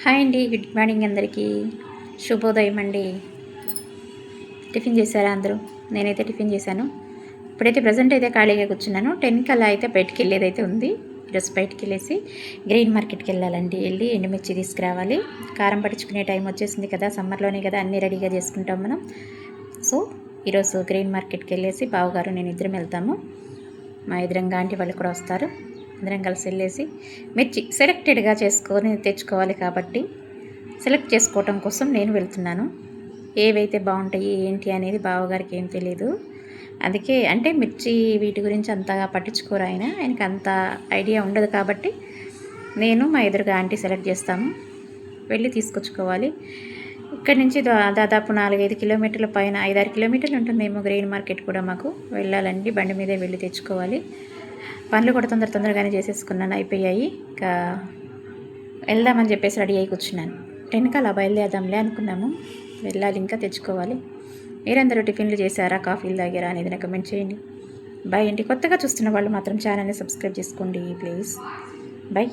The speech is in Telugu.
హాయ్ అండి, గుడ్ మార్నింగ్ అందరికీ. శుభోదయం అండి. టిఫిన్ చేశారా అందరూ? నేనైతే టిఫిన్ చేశాను. ఇప్పుడైతే ప్రజెంట్ అయితే ఖాళీగా కూర్చున్నాను. 10 అలా అయితే బయటికి వెళ్ళేదైతే ఉంది. ఈరోజు బయటికి వెళ్ళేసి గ్రెయిన్ మార్కెట్కి వెళ్ళాలండి. వెళ్ళి ఎండుమిర్చి తీసుకురావాలి. కారం పట్టించుకునే టైం వచ్చేసింది కదా, సమ్మర్లోనే కదా అన్నీ రెడీగా చేసుకుంటాం మనం. సో ఈరోజు గ్రెయిన్ మార్కెట్కి వెళ్ళేసి బావగారు నేను ఇద్దరం వెళ్తాము. మా ఎదురంగా ఆంటీ వాళ్ళు కూడా వస్తారు. అందరం కలిసి వెళ్ళేసి మిర్చి సెలెక్టెడ్గా చేసుకొని తెచ్చుకోవాలి కాబట్టి సెలెక్ట్ చేసుకోవటం కోసం నేను వెళ్తున్నాను. ఏవైతే బాగుంటాయి ఏంటి అనేది బావగారికి ఏం తెలియదు. అందుకే అంటే మిర్చి వీటి గురించి అంతగా పట్టించుకోరు ఆయనకి అంత ఐడియా ఉండదు కాబట్టి నేను మా ఎదురుగా ఆంటీ సెలెక్ట్ చేస్తాము. వెళ్ళి తీసుకొచ్చుకోవాలి. ఇక్కడి నుంచి దాదాపు 4-5 కిలోమీటర్ల పైన 5-6 కిలోమీటర్లు ఉంటుందేమో గ్రెయిన్ మార్కెట్ కూడా. మాకు వెళ్ళాలండి, బండి మీదే వెళ్ళి తెచ్చుకోవాలి. పనులు కూడా తొందరగానే చేసేసుకున్నాను, అయిపోయాయి. ఇంకా వెళ్దామని చెప్పేసి రెడీ అయి కూర్చున్నాను. 10 అలా బయలుదేరదాంలే అనుకున్నాము. వెళ్ళాలి, ఇంకా తెచ్చుకోవాలి. మీరందరూ టిఫిన్లు చేశారా, కాఫీలు తాగారా అనేది నాకు కమెంట్ చేయండి. బాయ్ అండి. కొత్తగా చూస్తున్న వాళ్ళు మాత్రం ఛానల్ని సబ్స్క్రైబ్ చేసుకోండి ప్లీజ్. బాయ్.